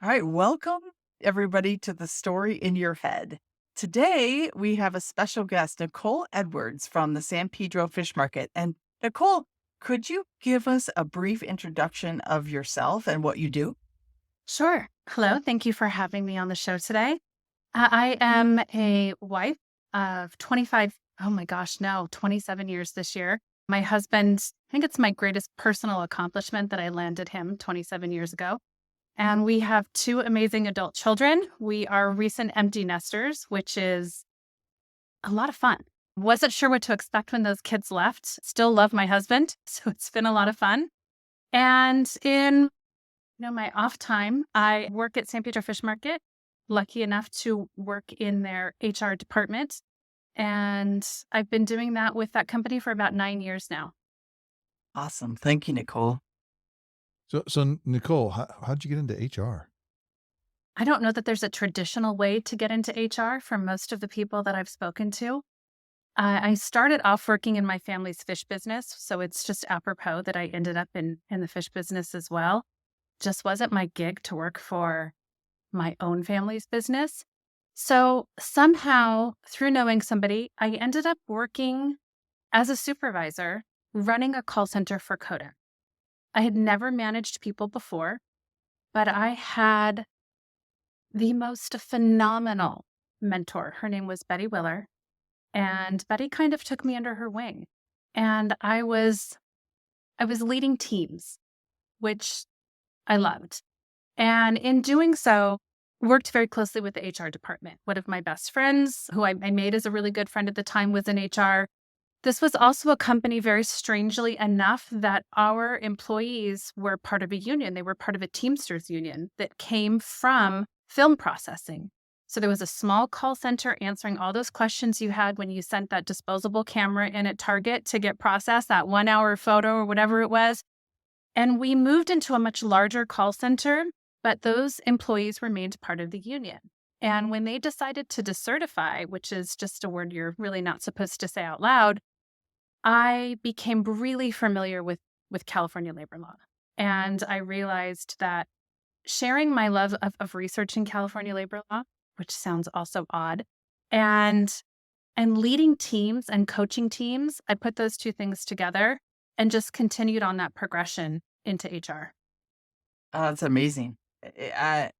right, welcome everybody to the story in your head. Today we have a special guest, Nicole Edwards from the San Pedro Fish Market. And Nicole, could you give us a brief introduction of yourself and what you do? Sure. Hello. Thank you for having me on the show today. I am a wife of 25, oh my gosh, no, 27 years this year. My husband, I think it's my greatest personal accomplishment that I landed him 27 years ago. And we have two amazing adult children. We are recent empty nesters, which is a lot of fun. Wasn't sure what to expect when those kids left. Still love my husband. So it's been a lot of fun. And in my off time, I work at San Pedro Fish Market, lucky enough to work in their HR department. And I've been doing that with that company for about 9 years now. Awesome. Thank you, Nicole. So Nicole, how'd you get into HR? I don't know that there's a traditional way to get into HR for most of the people that I've spoken to. I started off working in my family's fish business. So it's just apropos that I ended up in the fish business as well. Just wasn't my gig to work for my own family's business. So somehow, through knowing somebody, I ended up working as a supervisor running a call center for Coda. I had never managed people before, but I had the most phenomenal mentor. Her name was Betty Willer, and Betty kind of took me under her wing. And I was leading teams, which I loved. And in doing so, worked very closely with the HR department. One of my best friends, who I made as a really good friend at the time, was in HR. This was also a company, very strangely enough, that our employees were part of a union. They were part of a Teamsters union that came from film processing. So there was a small call center answering all those questions you had when you sent that disposable camera in at Target to get processed, that 1 hour photo or whatever it was. And we moved into a much larger call center, but those employees remained part of the union. And when they decided to decertify, which is just a word you're really not supposed to say out loud, I became really familiar with California labor law. And I realized that sharing my love of researching California labor law, which sounds also odd, and leading teams and coaching teams, I put those two things together and just continued on that progression into HR. That's amazing. I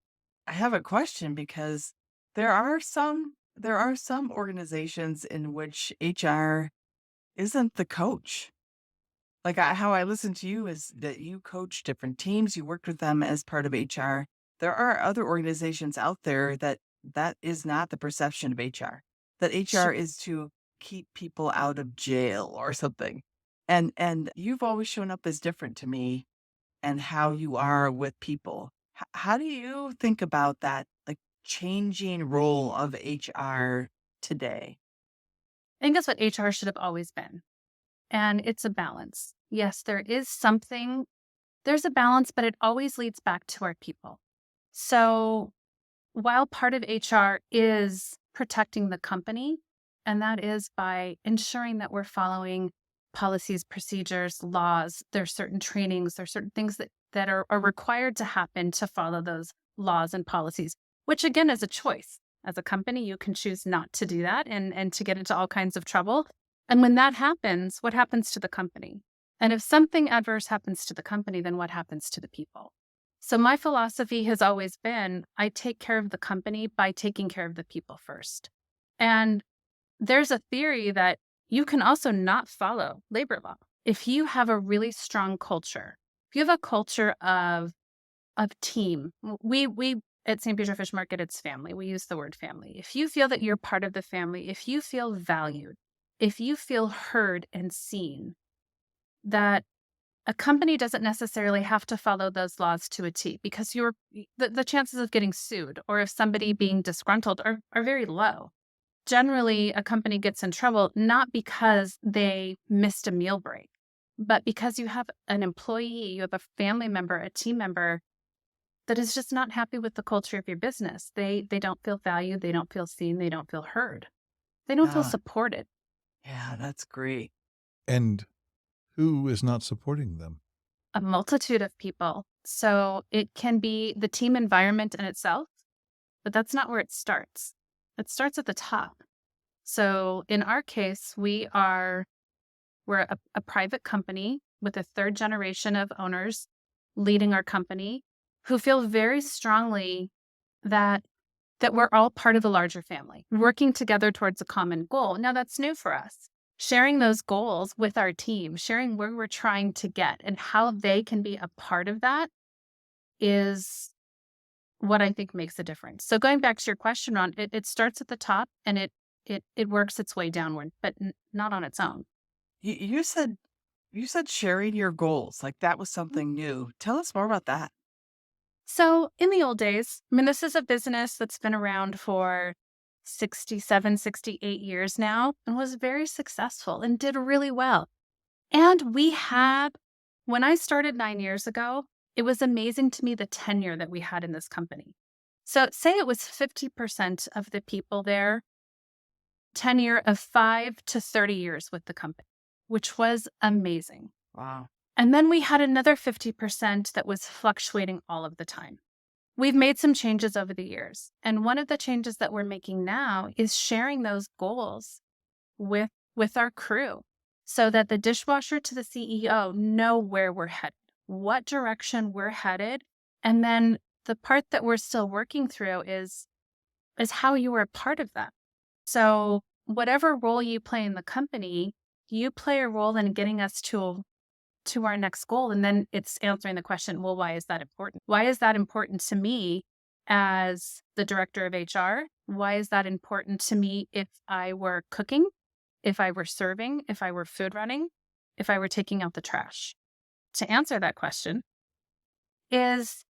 have a question because there are some organizations in which HR isn't the coach. Like, how I listen to you is that you coach different teams, you worked with them as part of HR. There are other organizations out there that is not the perception of HR, that HR is to keep people out of jail or something. And you've always shown up as different to me and how you are with people. How do you think about that, like, changing role of HR today? I think that's what HR should have always been. And it's a balance. Yes, there's a balance, but it always leads back to our people. So while part of HR is protecting the company, and that is by ensuring that we're following policies, procedures, laws, there's certain trainings, there's certain things that are required to happen to follow those laws and policies, which again is a choice. As a company, you can choose not to do that and to get into all kinds of trouble. And when that happens, what happens to the company? And if something adverse happens to the company, then what happens to the people? So my philosophy has always been I take care of the company by taking care of the people first. And there's a theory that you can also not follow labor law. If you have a really strong culture, if you have a culture of team, we at St. Pedro Fish Market, it's family. We use the word family. If you feel that you're part of the family, if you feel valued, if you feel heard and seen, that a company doesn't necessarily have to follow those laws to a T because the chances of getting sued or of somebody being disgruntled are very low. Generally, a company gets in trouble not because they missed a meal break, but because you have an employee, you have a family member, a team member that is just not happy with the culture of your business. They don't feel valued, they don't feel seen, they don't feel heard. They don't feel Ah, supported. yeah, that's great. And who is not supporting them? a multitude of people. So it can be the team environment in itself, but that's not where it starts. It starts at the top. So in our case, we're a private company with a third generation of owners leading our company who feel very strongly that we're all part of a larger family, working together towards a common goal. Now that's new for us. Sharing those goals with our team, sharing where we're trying to get and how they can be a part of that is what I think makes a difference. So going back to your question, Ron, it starts at the top and it works its way downward, but not on its own. You said sharing your goals, like that was something new. Tell us more about that. So in the old days, I mean, this is a business that's been around for 67, 68 years now and was very successful and did really well. And when I started 9 years ago, it was amazing to me the tenure that we had in this company. So say it was 50% of the people there, tenure of 5 to 30 years with the company, which was amazing. Wow. And then we had another 50% that was fluctuating all of the time. We've made some changes over the years. And one of the changes that we're making now is sharing those goals with our crew so that the dishwasher to the CEO know where we're headed, what direction we're headed. And then the part that we're still working through is how you are a part of that. So whatever role you play in the company, you play a role in getting us to our next goal. And then it's answering the question, well, why is that important? Why is that important to me as the director of HR? Why is that important to me if I were cooking, if I were serving, if I were food running, if I were taking out the trash? To answer that question is,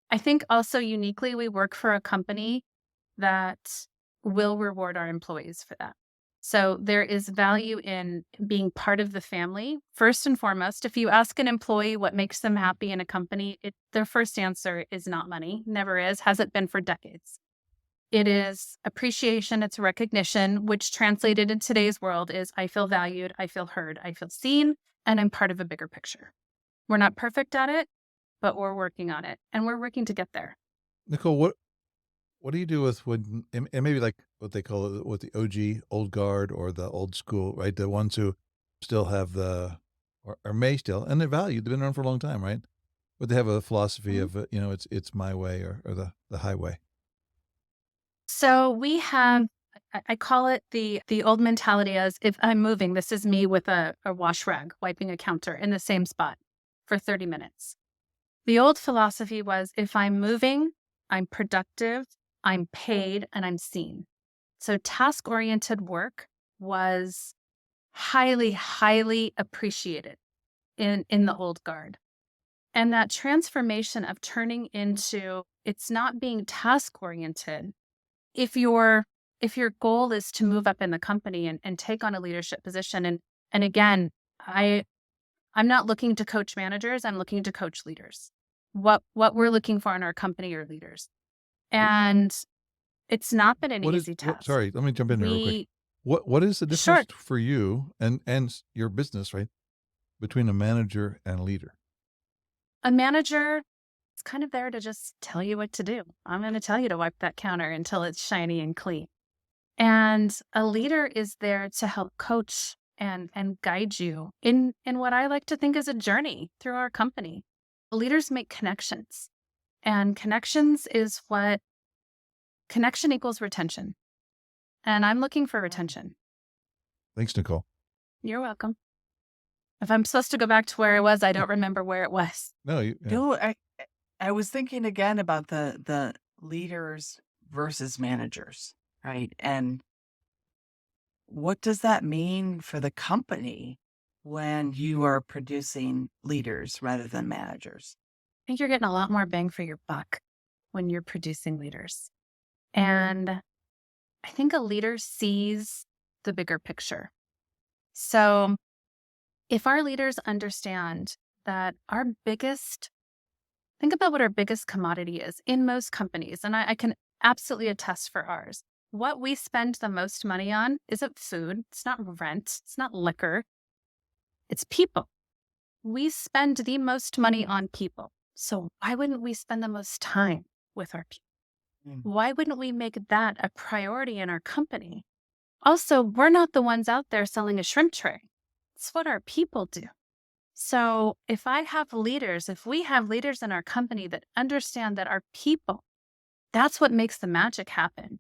I think also uniquely, we work for a company that will reward our employees for that. So there is value in being part of the family. First and foremost, if you ask an employee what makes them happy in a company, their first answer is not money, never is, hasn't been for decades. It is appreciation, it's recognition, which translated in today's world is I feel valued, I feel heard, I feel seen, and I'm part of a bigger picture. We're not perfect at it, but we're working on it, and we're working to get there. Nicole, what do you do with when and maybe like what they call it, what the OG, old guard, or the old school, right? The ones who still have or may still, and they're valued. They've been around for a long time, right? But they have a philosophy Mhm. of, it's my way or the highway. So we have, I call it the old mentality as if I'm moving, this is me with a wash rag wiping a counter in the same spot for 30 minutes. The old philosophy was if I'm moving, I'm productive, I'm paid, and I'm seen. So task oriented work was highly, highly appreciated in the old guard. And that transformation of turning into it's not being task oriented. If your goal is to move up in the company and take on a leadership position, and again, I'm not looking to coach managers, I'm looking to coach leaders. What we're looking for in our company are leaders. And it's not been an What is easy what? task. Sorry, let me jump in there real quick. We What is the Sure. difference for you and your business, right, between a manager and a leader? A manager is kind of there to just tell you what to do. I'm going to tell you to wipe that counter until it's shiny and clean. And a leader is there to help coach and guide you in what I like to think is a journey through our company. Leaders make connections, and connection equals retention. And I'm looking for retention. Thanks, Nicole. You're welcome. If I'm supposed to go back to where I was, I don't remember where it was. No, yeah. No, I was thinking again about the leaders versus managers, right? And what does that mean for the company when you are producing leaders rather than managers? I think you're getting a lot more bang for your buck when you're producing leaders. And I think a leader sees the bigger picture. So if our leaders understand that think about what our biggest commodity is in most companies, and I can absolutely attest for ours. What we spend the most money on isn't food, it's not rent, it's not liquor, it's people. we spend the most money on people. So why wouldn't we spend the most time with our people? Mm. Why wouldn't we make that a priority in our company? Also, we're not the ones out there selling a shrimp tray. It's what our people do. So if we have leaders in our company that understand that our people, that's what makes the magic happen.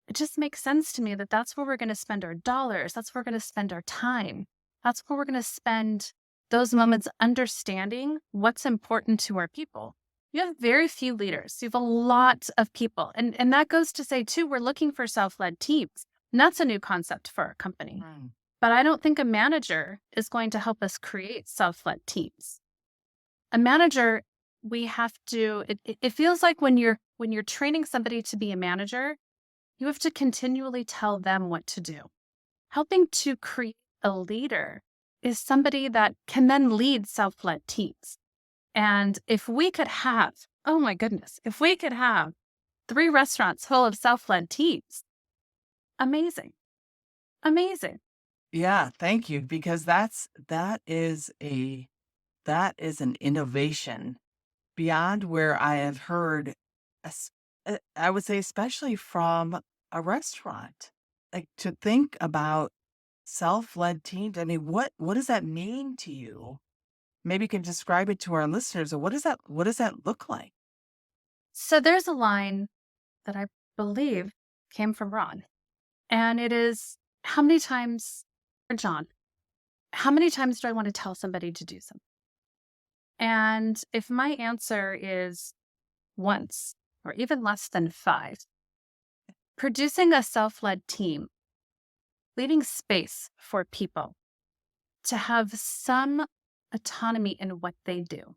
It just makes sense to me that that's where we're going to spend our dollars. That's where we're going to spend our time. That's where we're going to spend those moments understanding what's important to our people. You have very few leaders. You have a lot of people. And that goes to say, too, we're looking for self-led teams. And that's a new concept for our company. Mm. But I don't think a manager is going to help us create self-led teams. A manager, we have to, it feels like when you're training somebody to be a manager, you have to continually tell them what to do. Helping to create a leader is somebody that can then lead self-led teams. And if we could have, oh my goodness, if we could have 3 restaurants full of self-led teams, amazing, amazing. Yeah, thank you, because that is an innovation beyond where I have heard, I would say, especially from a restaurant. Like, to think about self-led teams. I mean, what does that mean to you? Maybe you can describe it to our listeners. Or what does that look like? So there's a line that I believe came from Ron, and it is, how many times, or John, how many times do I want to tell somebody to do something? And if my answer is once or even less than 5, producing a self-led team, leaving space for people to have some autonomy in what they do.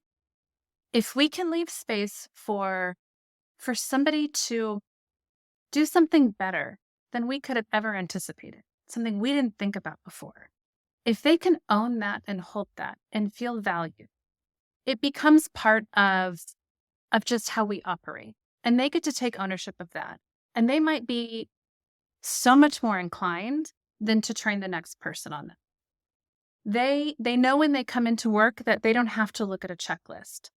If we can leave space for somebody to do something better than we could have ever anticipated, something we didn't think about before, if they can own that and hold that and feel valued, it becomes part of just how we operate. And they get to take ownership of that. And they might be so much more inclined than to train the next person on that. They know when they come into work that they don't have to look at a checklist,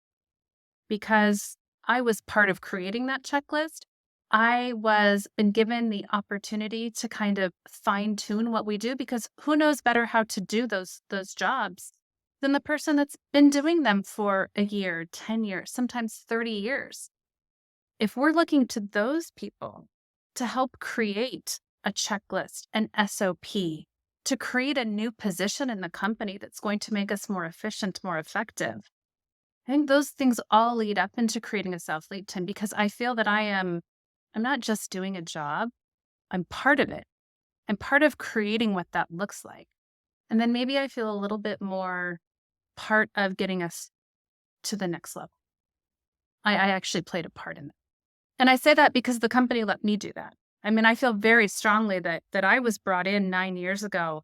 because I was part of creating that checklist. I was been given the opportunity to kind of fine tune what we do, because who knows better how to do those jobs than the person that's been doing them for a year, 10 years, sometimes 30 years. If we're looking to those people to help create a checklist, an SOP, to create a new position in the company that's going to make us more efficient, more effective, I think those things all lead up into creating a self-lead team, because I feel that I'm not just doing a job, I'm part of it. I'm part of creating what that looks like. And then maybe I feel a little bit more part of getting us to the next level. I actually played a part in that. And I say that because the company let me do that. I mean, I feel very strongly that I was brought in 9 years ago,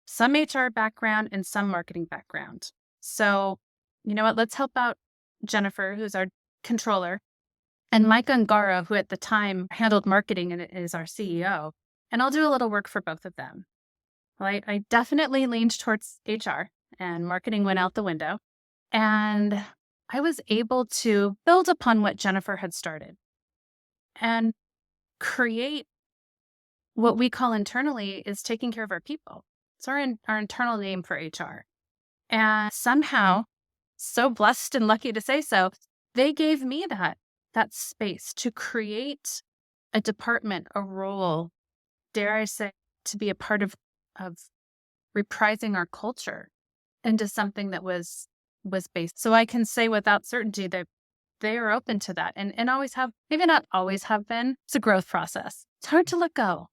some HR background and some marketing background. So, you know what, let's help out Jennifer, who's our controller, and Mike Ungaro, who at the time handled marketing and is our CEO. And I'll do a little work for both of them. Well, I definitely leaned towards HR, and marketing went out the window. And I was able to build upon what Jennifer had started and create what we call internally is taking care of our people. It's our internal name for HR. And somehow, so blessed and lucky to say so, they gave me that space to create a department, a role, dare I say, to be a part of reprising our culture into something that was based. So I can say without certainty that they are open to that, and always have, maybe not always have been. It's a growth process. It's hard to let go.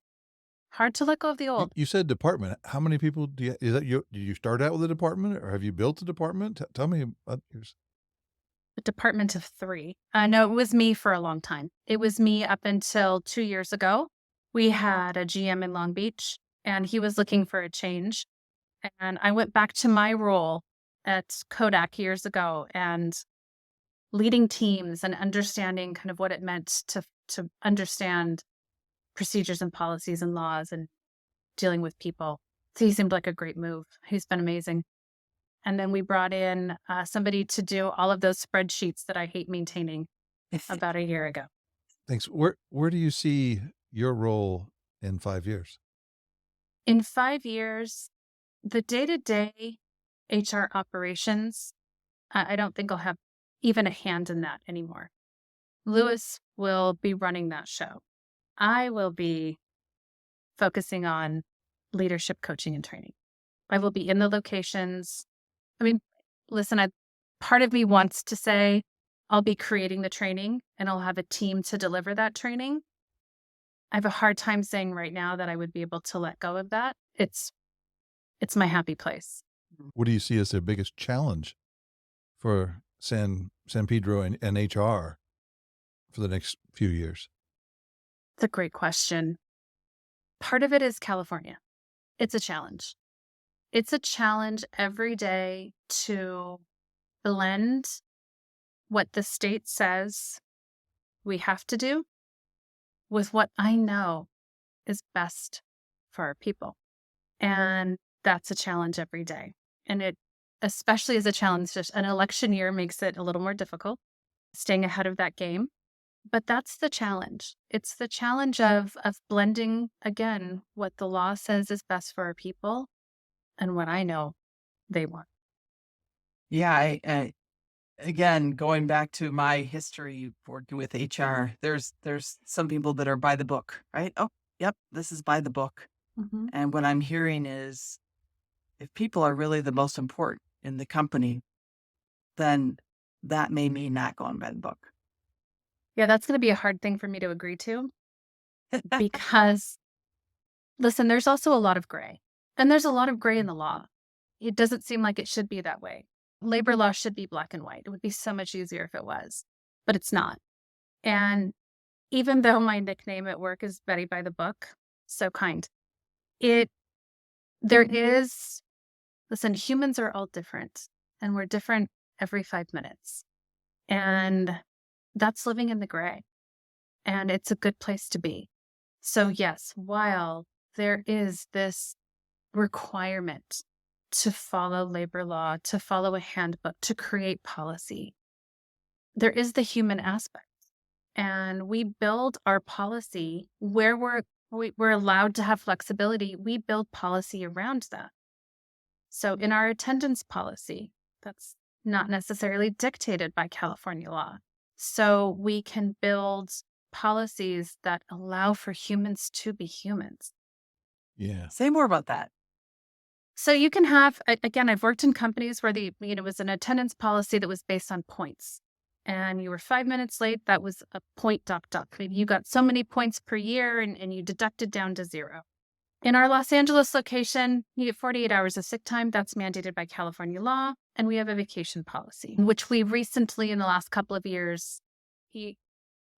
Hard to let go of the You old. you said department. How many people do you is that you did you start out with a department, or have you built a department? Tell me about yours. A department of 3. No, it was me for a long time. It was me up until 2 years ago. We had a GM in Long Beach, and he was looking for a change. And I went back to my role at Kodak years ago, and leading teams and understanding kind of what it meant to understand procedures and policies and laws and dealing with people. So he seemed like a great move. He's been amazing. And then we brought in somebody to do all of those spreadsheets that I hate maintaining about a year ago. Thanks. Where do you see your role in 5 years? In 5 years, the day-to-day HR operations, I don't think I'll have even a hand in that anymore. Lewis will be running that show. I will be focusing on leadership coaching and training. I will be in the locations. I mean, listen, part of me wants to say I'll be creating the training and I'll have a team to deliver that training. I have a hard time saying right now that I would be able to let go of that. It's my happy place. What do you see as the biggest challenge for San Pedro and HR for the next few years? It's a great question. Part of it is California. It's a challenge. It's a challenge every day to blend what the state says we have to do with what I know is best for our people. And that's a challenge every day. And it especially is a challenge, just an election year makes it a little more difficult, staying ahead of that game. But that's the challenge. It's the challenge of blending, again, what the law says is best for our people and what I know they want. Yeah, again, going back to my history working with HR, there's some people that are by the book, right? Oh, yep, this is by the book. Mm-hmm. And what I'm hearing is if people are really the most important in the company, then that may mean not going by the book. Yeah, that's going to be a hard thing for me to agree to because, listen, there's also a lot of gray. And there's a lot of gray in the law. It doesn't seem like it should be that way. Labor law should be black and white. It would be so much easier if it was, but it's not. And even though my nickname at work is Betty by the Book, so kind, there is, listen, humans are all different and we're different every 5 minutes. And that's living in the gray. And it's a good place to be. So yes, while there is this requirement to follow labor law, to follow a handbook, to create policy, there is the human aspect. And we build our policy where we're allowed to have flexibility. We build policy around that. So in our attendance policy, that's not necessarily dictated by California law. So we can build policies that allow for humans to be humans. Yeah. Say more about that. So you can have, again, I've worked in companies where it was an attendance policy that was based on points. And you were 5 minutes late, that was a point docked up. Maybe you got so many points per year and you deducted down to 0. In our Los Angeles location, you get 48 hours of sick time. That's mandated by California law. And we have a vacation policy, which we recently, in the last couple of years, you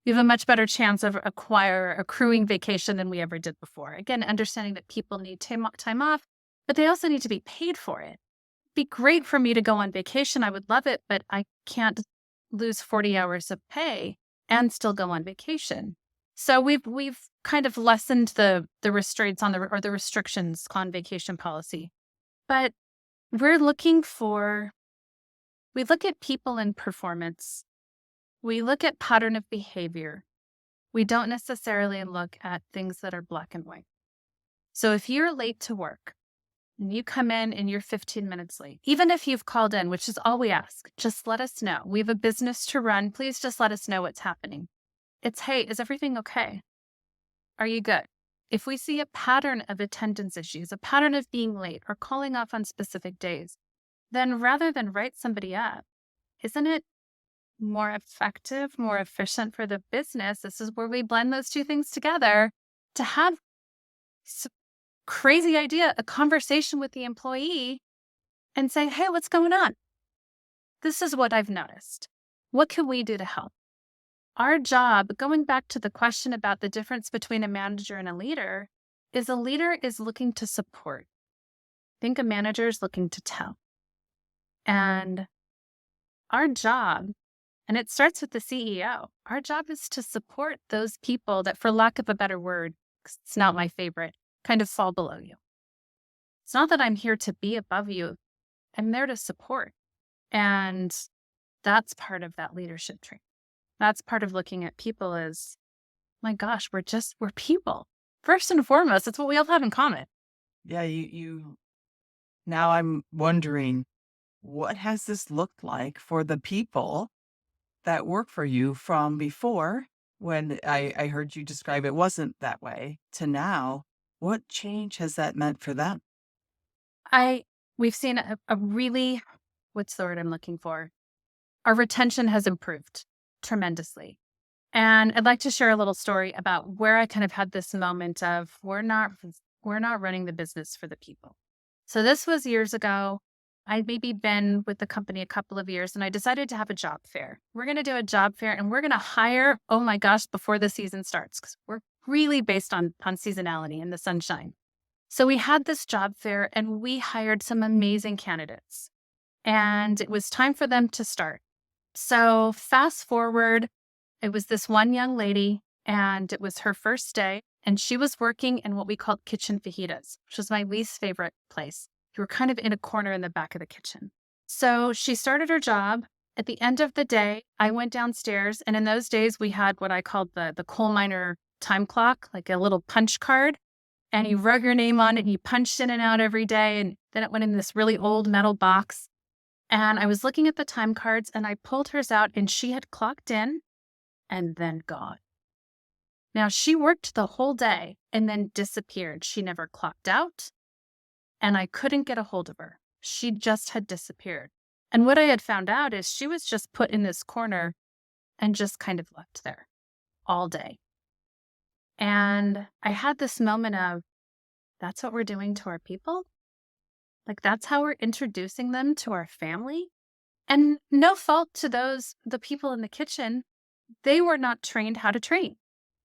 have a much better chance of accruing vacation than we ever did before. Again, understanding that people need time off, but they also need to be paid for it. It'd be great for me to go on vacation. I would love it, but I can't lose 40 hours of pay and still go on vacation. So we've kind of lessened the restraints on the restrictions on vacation policy. But we look at people and performance. We look at pattern of behavior. We don't necessarily look at things that are black and white. So if you're late to work and you come in and you're 15 minutes late, even if you've called in, which is all we ask, just let us know. We have a business to run. Please just let us know what's happening. It's, hey, is everything okay? Are you good? If we see a pattern of attendance issues, a pattern of being late or calling off on specific days, then rather than write somebody up, isn't it more effective, more efficient for the business? This is where we blend those two things together to have crazy idea, a conversation with the employee and say, hey, what's going on? This is what I've noticed. What can we do to help? Our job, going back to the question about the difference between a manager and a leader is looking to support. I think a manager is looking to tell. And our job, and it starts with the CEO, our job is to support those people that, for lack of a better word, 'cause it's not my favorite, kind of fall below you. It's not that I'm here to be above you I'm there to support. And that's part of that leadership training. That's part of looking at people as, my gosh, we're people. First and foremost, it's what we all have in common. Yeah, now I'm wondering, what has this looked like for the people that work for you from before when I heard you describe it wasn't that way to now? What change has that meant for them? We've seen a really, what's the word I'm looking for? Our retention has improved tremendously. And I'd like to share a little story about where I kind of had this moment of we're not running the business for the people. So this was years ago. I'd maybe been with the company a couple of years and I decided to have a job fair. We're going to do a job fair and we're going to hire, oh my gosh, before the season starts, because we're really based on seasonality and the sunshine. So we had this job fair and we hired some amazing candidates and it was time for them to start. So fast forward, it was this one young lady and it was her first day and she was working in what we called kitchen fajitas, which was my least favorite place. You were kind of in a corner in the back of the kitchen. So she started her job. At the end of the day, I went downstairs and in those days we had what I called the coal miner time clock, like a little punch card. And you wrote your name on it and you punched in and out every day. And then it went in this really old metal box. And I was looking at the time cards and I pulled hers out and she had clocked in and then gone. Now she worked the whole day and then disappeared. She never clocked out and I couldn't get a hold of her. She just had disappeared. And what I had found out is she was just put in this corner and just kind of left there all day. And I had this moment of, that's what we're doing to our people? Like, that's how we're introducing them to our family? And no fault to the people in the kitchen. They were not trained how to train.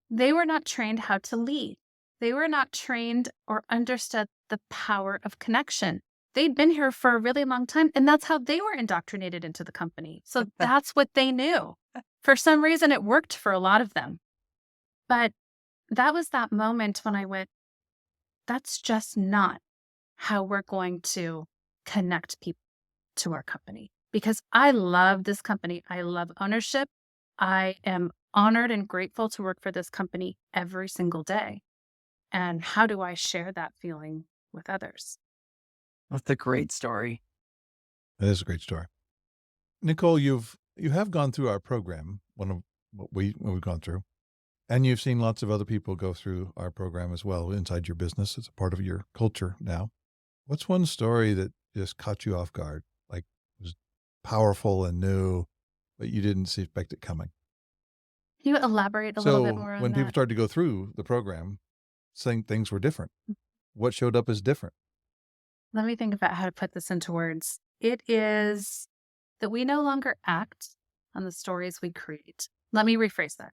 They were not trained how to lead. They were not trained or understood the power of connection. They'd been here for a really long time, and that's how they were indoctrinated into the company. So that's what they knew. For some reason, it worked for a lot of them. But that was that moment when I went, that's just not how we're going to connect people to our company. Because I love this company. I love ownership. I am honored and grateful to work for this company every single day. And how do I share that feeling with others? That's a great story. That is a great story. Nicole, you have gone through our program, one of what we've gone through, and you've seen lots of other people go through our program as well inside your business. It's a part of your culture now. What's one story that just caught you off guard, like was powerful and new, but you didn't expect it coming? Can you elaborate a little bit So more on when people that? started to go through the program, saying things were different, what showed up as different? Let me think about how to put this into words. It is that we no longer act on the stories we create. Let me rephrase that.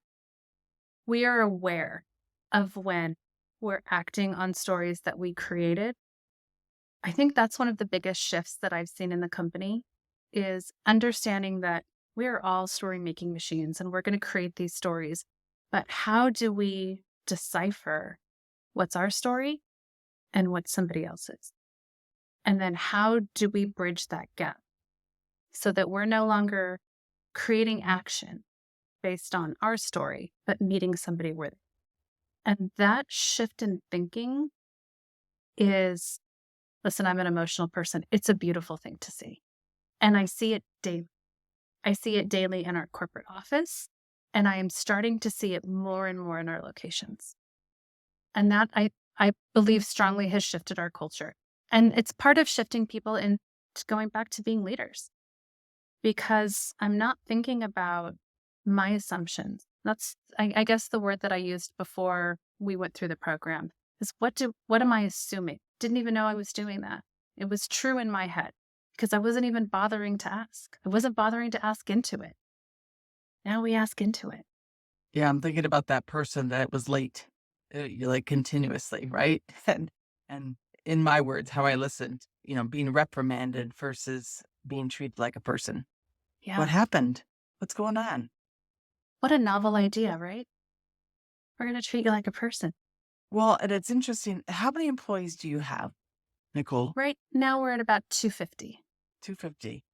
We are aware of when we're acting on stories that we created. I think that's one of the biggest shifts that I've seen in the company is understanding that we are all story making machines and we're going to create these stories. But how do we decipher what's our story and what's somebody else's? And then how do we bridge that gap so that we're no longer creating action based on our story, but meeting somebody where. And that shift in thinking is, listen, I'm an emotional person. It's a beautiful thing to see. And I see it daily. I see it daily in our corporate office, and I am starting to see it more and more in our locations. And that I believe strongly has shifted our culture. And it's part of shifting people into going back to being leaders. Because I'm not thinking about my assumptions. That's, I guess, the word that I used before we went through the program is what am I assuming? Didn't even know I was doing that. It was true in my head because I wasn't even bothering to ask. I wasn't bothering to ask into it. Now we ask into it. Yeah, I'm thinking about that person that was late, like continuously, right? And in my words, how I listened, being reprimanded versus being treated like a person. What Yeah. happened? What's going on? What a novel idea, right? We're going to treat you like a person. Well, and it's interesting. How many employees do you have, Nicole? Right now we're at about 250. 250.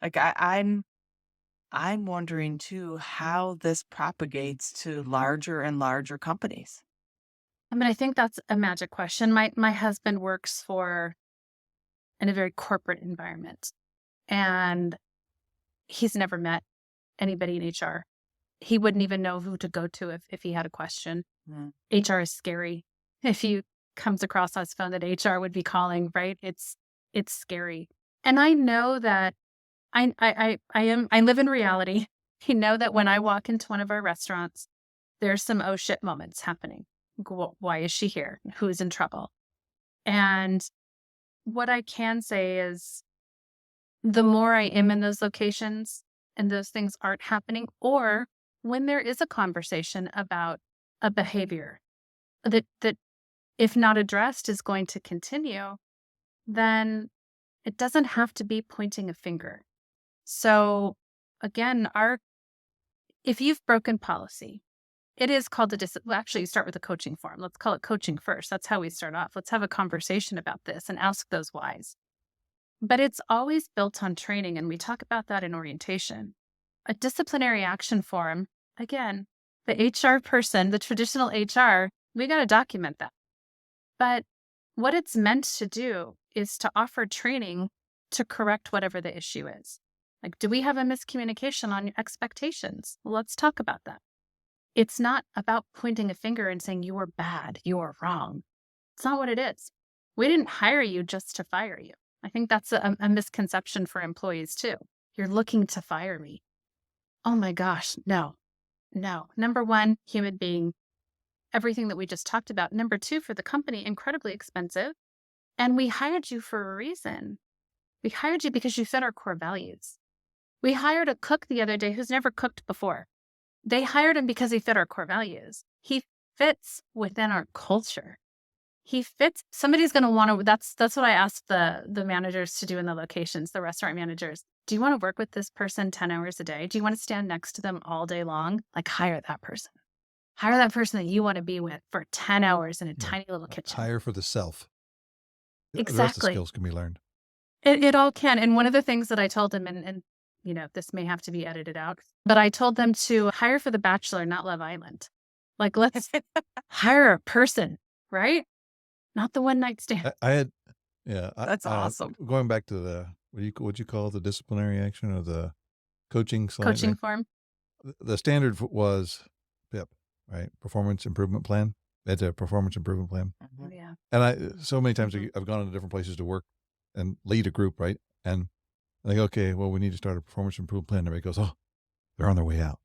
Like I'm wondering too how this propagates to larger and larger companies. I mean, I think that's a magic question. My husband works for in a very corporate environment, and he's never met anybody in HR. He wouldn't even know who to go to if he had a question. Mm. HR is scary. If you comes across on his phone that HR would be calling, right? It's scary. And I know that I live in reality. I know that when I walk into one of our restaurants, there's some oh shit moments happening. Why is she here? Who's in trouble? And what I can say is the more I am in those locations and those things aren't happening, or when there is a conversation about a behavior that if not addressed is going to continue, then it doesn't have to be pointing a finger. So again, if you've broken policy, it is called well, actually, you start with a coaching form. Let's call it coaching first. That's how we start off. Let's have a conversation about this and ask those whys. But it's always built on training, and we talk about that in orientation. A disciplinary action form, again, the HR person, the traditional HR, we got to document that. But what it's meant to do is to offer training to correct whatever the issue is. Like, do we have a miscommunication on your expectations? Well, let's talk about that. It's not about pointing a finger and saying you were bad, you were wrong. It's not what it is. We didn't hire you just to fire you. I think that's a misconception for employees too. You're looking to fire me. Oh my gosh, no. Number one, human being, everything that we just talked about. Number two, for the company, incredibly expensive. And we hired you for a reason. We hired you because you fit our core values. We hired a cook the other day who's never cooked before. They hired him because he fit our core values. He fits within our culture. He fits. Somebody's going to want to. That's what I asked the managers to do in the locations, the restaurant managers. Do you want to work with this person 10 hours a day? Do you want to stand next to them all day long? Like, hire that person. Hire that person that you want to be with for 10 hours in a Yeah. tiny little kitchen. Hire for the self. The rest of the Exactly. skills can be learned. It all can. And one of the things that I told them, and this may have to be edited out, but I told them to hire for The Bachelor, not Love Island. Like, let's hire a person, right? Not the one night stand. I had, yeah. That's awesome. Going back to the what you call the disciplinary action or the coaching slide. Coaching Right? form. The standard was PIP, right? Performance improvement plan. It's a performance improvement plan. Oh, yeah. And so many times Mhm. I've gone to different places to work and lead a group, right? And like, okay, well, we need to start a performance improvement plan. Everybody goes, oh, they're on their way out.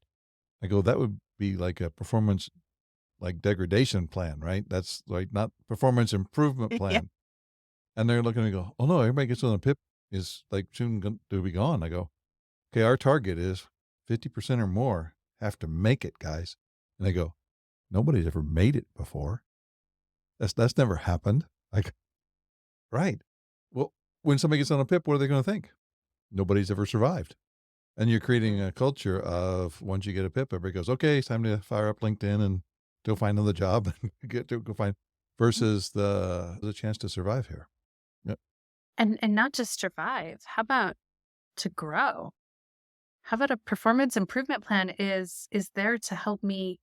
I go, that would be like a performance like degradation plan, right? That's like not performance improvement Yeah. plan. And they're looking and go, oh no, everybody gets on a PIP is like soon to be gone. I go, okay, our target is 50% or more have to make it, guys. And they go, nobody's ever made it before. That's never happened. Like, right. Well, when somebody gets on a PIP, what are they going to think? Nobody's ever survived. And you're creating a culture of once you get a PIP, everybody goes, okay, it's time to fire up LinkedIn and go find another job and go find versus the chance to survive here. Yep. And not just survive. How about to grow? How about a performance improvement plan is there to help me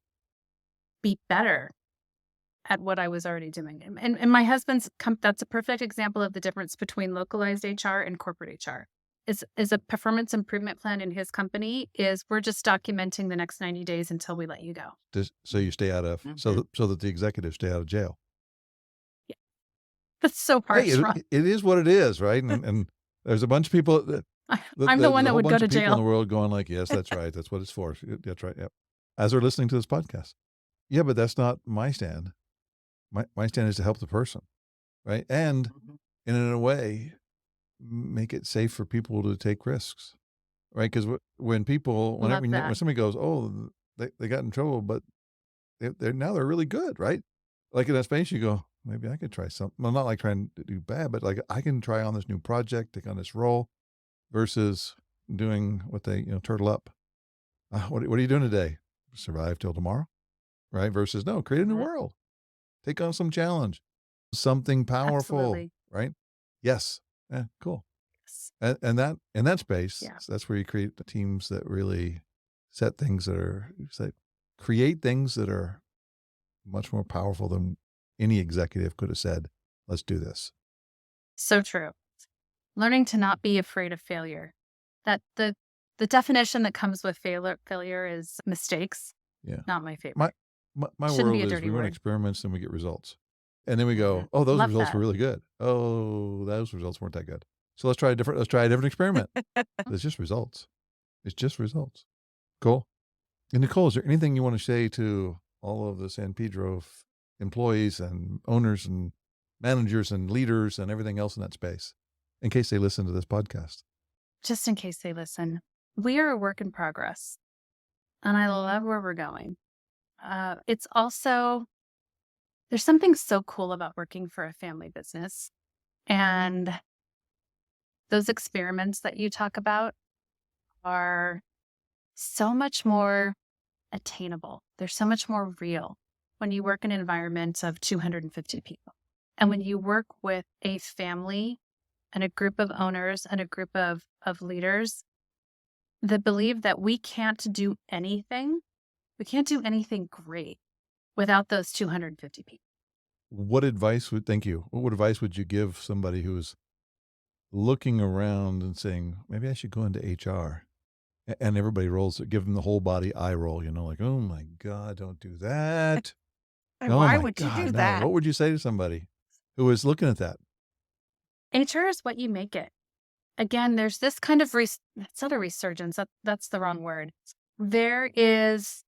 be better at what I was already doing. And my husband's that's a perfect example of the difference between localized HR and corporate HR. Is a performance improvement plan in his company is we're just documenting the next 90 days until we let you go. So you stay out of Mhm. so that the executives stay out of jail. Yeah. That's so Hey, harsh, Ron. it is what it is, right? And there's a bunch of people that I'm the one there's a that whole would go bunch to of people in jail. the world going like, yes, that's right. That's what it's for. That's right. Yep. As they're listening to this podcast. Yeah, but that's not my stand. My stand is to help the person, right? And Mhm. in a way, make it safe for people to take risks, right? Because when people, Love when that. somebody goes, oh, they got in trouble, but they're really good, right? Like in that space, you go, maybe I could try something. Well, not like trying to do bad, but like I can try on this new project, take on this role, versus doing what they turtle up. What are you doing today? Survive till tomorrow, right? Versus no, create a new Mhm. world, take on some challenge, something powerful, Absolutely. right? Yes, yeah, cool. And that in that space, Yeah. that's where you create the teams that really set things that are set create things that are much more powerful than any executive could have said, "Let's do this." So true. Learning to not be afraid of failure. That the definition that comes with failure is mistakes. Yeah. Not my My favorite. my Shouldn't be world a is dirty we run word. experiments and we get results. And then we Mhm. go, "Oh, those Love results were that. really good. Oh, those results weren't that good. So let's try a different experiment." It's just results. It's just results. Cool. And Nicole, is there anything you want to say to all of the San Pedro employees and owners and managers and leaders and everything else in that space in case they listen to this podcast? Just in case they listen, we are a work in progress, and I love where we're going. It's also there's something so cool about working for a family business, and those experiments that you talk about are so much more attainable. They're so much more real when you work in an environment of 250 people. And when you work with a family and a group of owners and a group of leaders that believe that we can't do anything great without those 250 people. Thank you. What advice would you give somebody who's looking around and saying, maybe I should go into HR? And everybody give them the whole body eye roll, like, oh my God, don't do that. And Oh why my would you God, do no. that? What would you say to somebody who is looking at that? HR is what you make it. Again, there's this kind of, it's not a resurgence, that's the wrong word. There is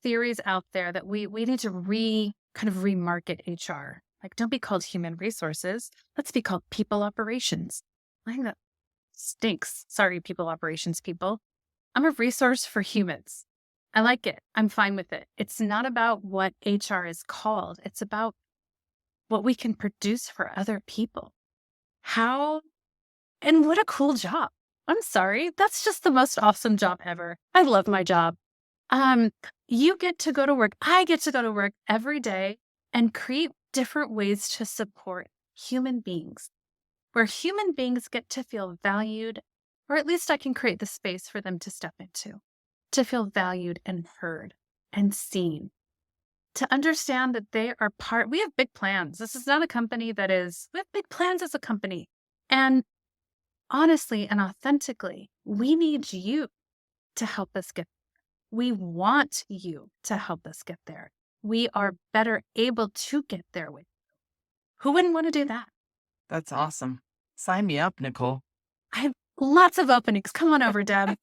theories out there that we need to kind of remarket HR. Like, don't be called human resources. Let's be called people operations. I think that stinks. Sorry, people operations people. I'm a resource for humans. I like it. I'm fine with it. It's not about what HR is called. It's about what we can produce for other people. How and what a cool job. I'm sorry. That's just the most awesome job ever. I love my job. Um, you get to go to work. I get to go to work every day and create different ways to support human beings, where human beings get to feel valued, or at least I can create the space for them to step into, to feel valued and heard and seen, to understand that they are we have big plans. This is not a company we have big plans as a company. And honestly and authentically, we need you to help us get we want you to help us get there. We are better able to get there with you. Who wouldn't want to do that? That's awesome. Sign me up, Nicole. I have lots of openings. Come on over, Deb.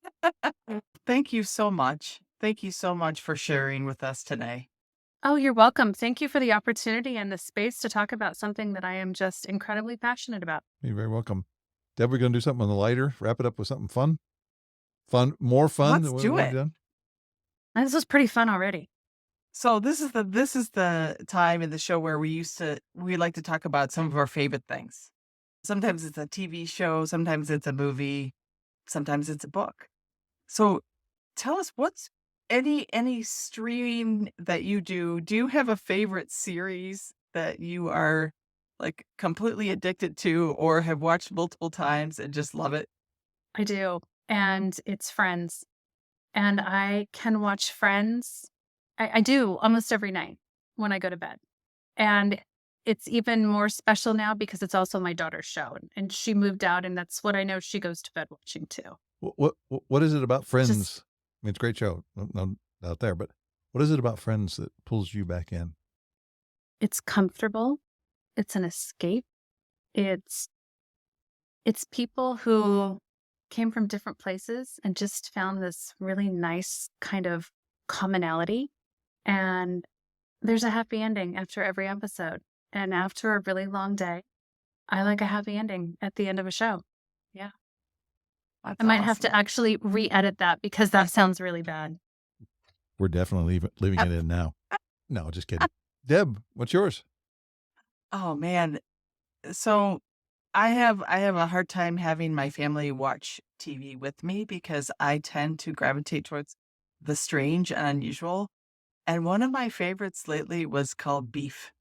Thank you so much. Thank you so much for sharing with us today. Oh, you're welcome. Thank you for the opportunity and the space to talk about something that I am just incredibly passionate about. You're very welcome. Deb, we're going to do something on the lighter, wrap it up with something fun. More fun Let's than what do we've it. done. And this was pretty fun already. So this is the time in the show where we like to talk about some of our favorite things. Sometimes it's a TV show, sometimes it's a movie, sometimes it's a book. So tell us what's any streaming that you do. Do you have a favorite series that you are like completely addicted to or have watched multiple times and just love it? I do. And it's Friends. And I can watch Friends. I do almost every night when I go to bed. And it's even more special now because it's also my daughter's show. And she moved out, and that's what I know she goes to bed watching too. What is it about Just, Friends? I mean, it's a great show, no doubt there, but what is it about Friends that pulls you back in? it's comfortable. It's an escape. It's it's people who came from different places and just found this really nice kind of commonality. And there's a happy ending after every episode. And after a really long day, I like a happy ending at the end of a show. Yeah. I That's might have awesome. to actually re-edit that because that sounds really bad. We're definitely leaving it in now. No, just kidding. Deb, what's yours? Oh man. So I have a hard time having my family watch TV with me because I tend to gravitate towards the strange and unusual. And one of my favorites lately was called Beef,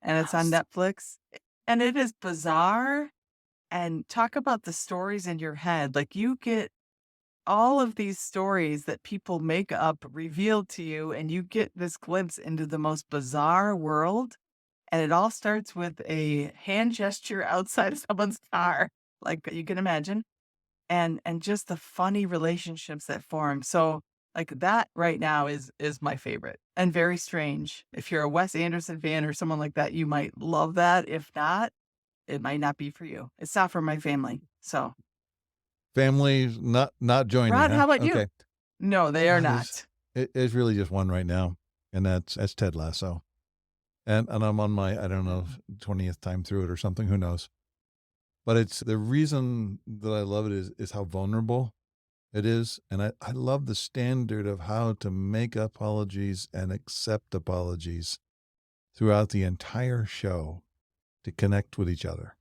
and it's on House. Netflix. And it is bizarre, and talk about the stories in your head. Like, you get all of these stories that people make up revealed to you, and you get this glimpse into the most bizarre world. And it all starts with a hand gesture outside of someone's car, like you can imagine, and just the funny relationships that form. So, like, that right now is my favorite and very strange. If you're a Wes Anderson fan or someone like that, you might love that. If not, it might not be for you. It's not for my family. So, Family's not joining, Rod, huh? how about you? Okay. No, they are There's not. it's really just one right now, and that's Ted Lasso. And I'm on my, I don't know, 20th time through it or something, who knows? But it's the reason that I love it is how vulnerable it is, and I love the standard of how to make apologies and accept apologies throughout the entire show to connect with each other.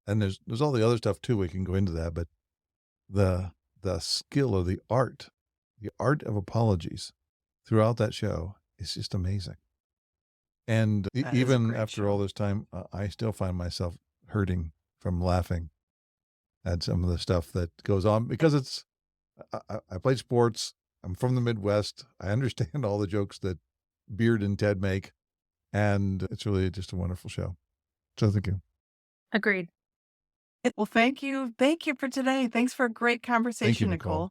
And there's all the other stuff too, we can go into that, but the the skill or the art of apologies throughout that show is just amazing. And That is a even great after all show. this time, I still find myself hurting from laughing at some of the stuff that goes on because it's I played sports. I'm from the Midwest. I understand all the jokes that Beard and Ted make, and it's really just a wonderful show. So thank you. Agreed. Well, thank you. Thank you for today. Thanks for a great Thank you, conversation, Nicole. Nicole.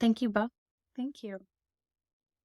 Thank you both. Thank you.